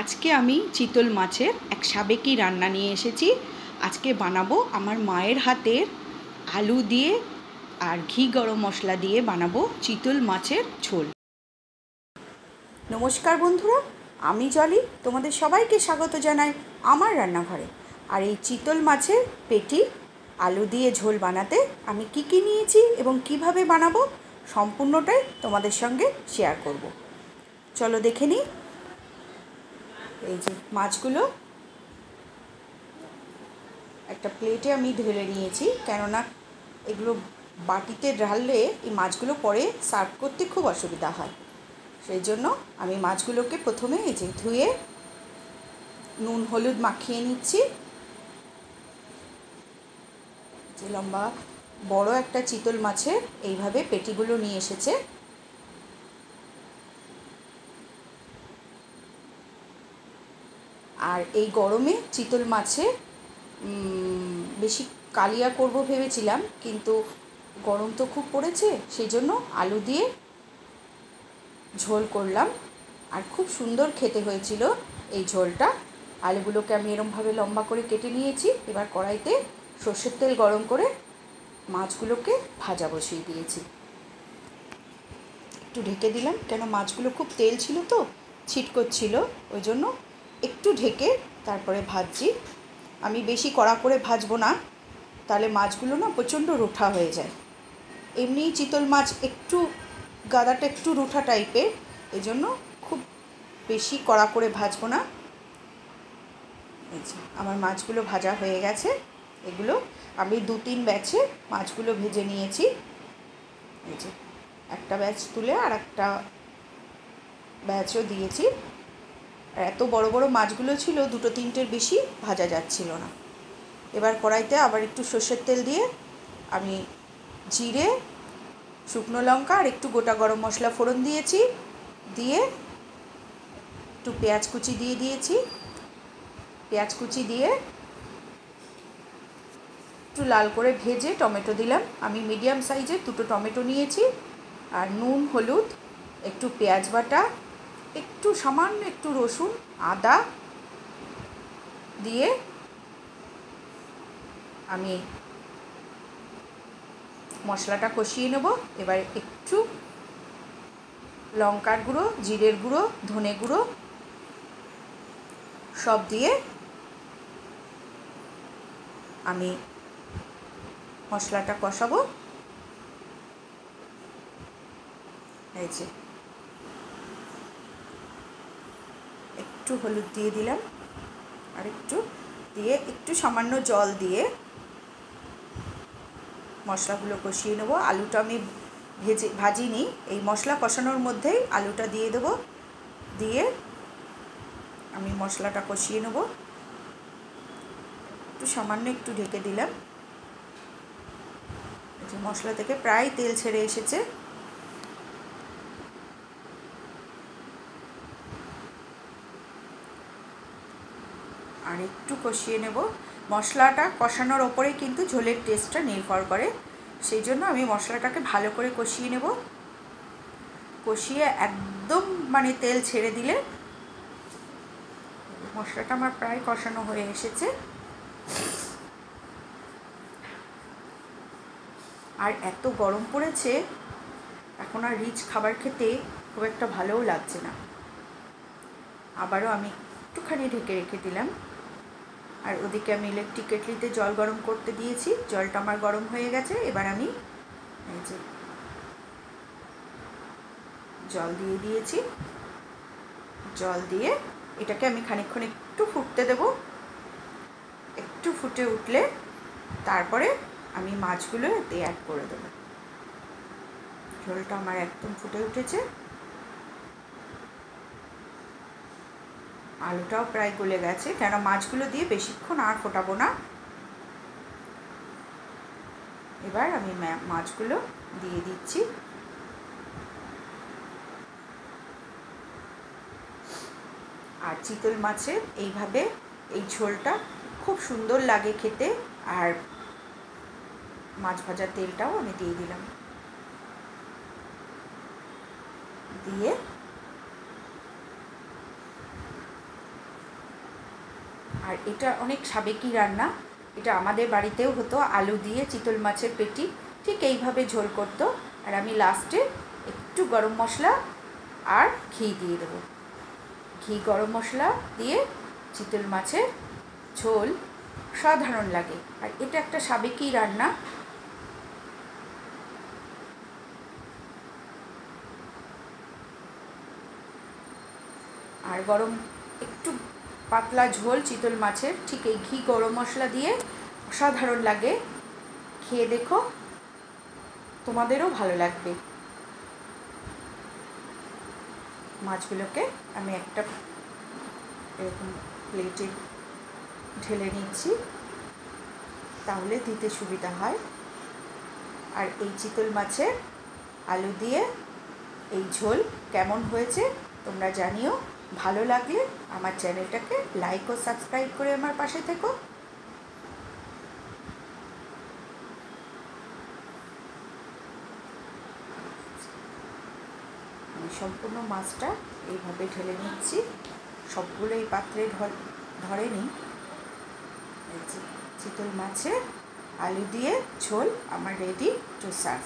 আজকে আমি চিতল মাছের এক সাবেকি রান্না নিয়ে এসেছি। আজকে বানাবো আমার মায়ের হাতের আলু দিয়ে আর ঘি গরম মশলা দিয়ে বানাবো চিতল মাছের ঝোল। নমস্কার বন্ধুরা, আমি জলি তোমাদের সবাইকে স্বাগত জানাই আমার রান্নাঘরে। আর এই চিতল মাছের পেটি আলু দিয়ে ঝোল বানাতে আমি কি নিয়েছি এবং কিভাবে বানাবো সম্পূর্ণটাই তোমাদের সঙ্গে শেয়ার করব। চলো দেখে নিই। এই যে মাছগুলো একটা প্লেটে আমি ঢেলে নিয়েছি, কেননা এগুলো বাটিতে ঢাললে এই মাছগুলো পরে সার্ভ করতে খুব অসুবিধা হয়। সেই জন্য আমি মাছগুলোকে প্রথমে এই যে ধুয়ে নুন হলুদ মাখিয়ে নিচ্ছি। যে লম্বা বড় একটা চিতল মাছের এইভাবে পেটিগুলো নিয়ে এসেছে। আর এই গরমে চিতল মাছে বেশি কালিয়া করব ভেবেছিলাম, কিন্তু গরম তো খুব পড়েছে, সেই জন্য আলু দিয়ে ঝোল করলাম। আর খুব সুন্দর খেতে হয়েছিল এই ঝোলটা। আলুগুলোকে আমি এরমভাবে লম্বা করে কেটে নিয়েছি। এবার কড়াইতে সর্ষের তেল গরম করে মাছগুলোকে ভাজা বসিয়ে দিয়েছি। একটু ঢেকে দিলাম, কেন মাছগুলো খুব তেল ছিল তো, ছিটকোচ্ছিল, ওই জন্য একটু ঢেকে তারপরে ভাজছি। আমি বেশি কড়া করে ভাজবো না, তাহলে মাছগুলো না প্রচণ্ড রুঠা হয়ে যায়। এমনিই চিতল মাছ একটু গাদাটা একটু রুঠা টাইপের, এই জন্য খুব বেশি কড়া করে ভাজবো না। এই যে আমার মাছগুলো ভাজা হয়ে গেছে। এগুলো আমি 2-3 ব্যাচে মাছগুলো ভেজে নিয়েছি। এই যে একটা ব্যাচ তুলে আর একটা ব্যাচও দিয়েছি। আর এত বড় বড় মাছগুলো ছিল, 2-3টের বেশি ভাজা যাচ্ছিল না। এবার কড়াইতে আবার একটু সর্ষের তেল দিয়ে আমি জিরে, শুকনো লঙ্কা আর একটু গোটা গরম মশলা ফোড়ন দিয়েছি। দিয়ে একটু পেঁয়াজ কুচি দিয়ে দিয়েছি। পেঁয়াজ কুচি দিয়ে একটু লাল করে ভেজে টমেটো দিলাম। আমি মিডিয়াম সাইজের 2টো টমেটো নিয়েছি। আর নুন হলুদ, একটু পেঁয়াজ বাটা, একটু সামান্য একটু রসুন আদা দিয়ে আমি মশলাটা কষিয়ে নেব। এবার একটু লঙ্কার গুঁড়ো, জিরের গুঁড়ো, ধনে গুঁড়ো সব দিয়ে আমি মশলাটা কষাবো। এই যে একটু হলুদ দিয়ে দিলাম, আর একটু দিয়ে একটু সামান্য জল দিয়ে মশলাগুলো কষিয়ে নেব। আলুটা আমি ভাজিনি, এই মশলা কষানোর মধ্যেই আলুটা দিয়ে দেবো। দিয়ে আমি মশলাটা কষিয়ে নেব। একটু সামান্য একটু ঢেকে দিলাম। এই যে মশলা থেকে প্রায় তেল ছেড়ে এসেছে। আর একটু কষিয়ে নেব। মশলাটা কষানোর ওপরেই কিন্তু ঝোলের টেস্টটা নির্ভর করে, সেই জন্য আমি মশলাটাকে ভালো করে কষিয়ে নেব। কষিয়ে একদম মানে তেল ছেড়ে দিলে, মশলাটা আমার প্রায় কষানো হয়ে এসেছে। আর এত গরম পড়েছে, এখন আর রিচ খাবার খেতে খুব একটা ভালোও লাগছে না। আবারও আমি একটুখানি ঢেকে রেখে দিলাম। আর ওদিকে আমি ইলেকট্রিক কেটলিতে জল গরম করতে দিয়েছি। জলটা আমার গরম হয়ে গেছে। এবার আমি এই যে জল দিয়ে দিয়েছি। জল দিয়ে এটাকে আমি খানিকক্ষণ একটু ফুটতে দেব। একটু ফুটে উঠলে তারপরে আমি মাছগুলো এতে অ্যাড করে দেব। ঝোলটা আমার একদম ফুটে উঠেছে। আলুটাও প্রায় গলে গেছে, কেন মাছগুলো দিয়ে বেশিক্ষণ আর ফোটাবো না। এবার আমি মাছগুলো দিয়ে দিচ্ছি। আর চিতল মাছের এইভাবে এই ঝোলটা খুব সুন্দর লাগে খেতে। আর মাছ ভাজার তেলটাও আমি দিয়ে দিলাম। দিয়ে আর এটা অনেক সাবেকি রান্না, এটা আমাদের বাড়িতেও হতো, আলু দিয়ে চিতল মাছের পেটি ঠিক এইভাবে ঝোল করতো। আর আমি লাস্টে একটু গরম মশলা আর ঘি দিয়ে দেবো। ঘি গরম মশলা দিয়ে চিতল মাছের ঝোল সাধারণ লাগে। আর এটা একটা সাবেকি রান্না। আর গরম একটু পাতলা ঝোল চিতল মাছের ঠিক এই ঘি গরম মশলা দিয়ে অসাধারণ লাগে। খেয়ে দেখো, তোমাদেরও ভালো লাগবে। মাছগুলোকে আমি একটা এরকম প্লেটে ঢেলে নিচ্ছি, তাহলে দিতে সুবিধা হয়। আর এই চিতল মাছের আলু দিয়ে এই ঝোল কেমন হয়েছে তোমরা জানিও। ভালো লাগলে আমার চ্যানেলটাকে লাইক ও সাবস্ক্রাইব করে আমার পাশে থেকো। আমি সম্পূর্ণ মাছটা এইভাবে ঢেলে নিচ্ছি, সবগুলো এই পাত্রে ধরেনি। চিতল মাছের আলু দিয়ে ঝোল আমার রেডি টু সার্ভ।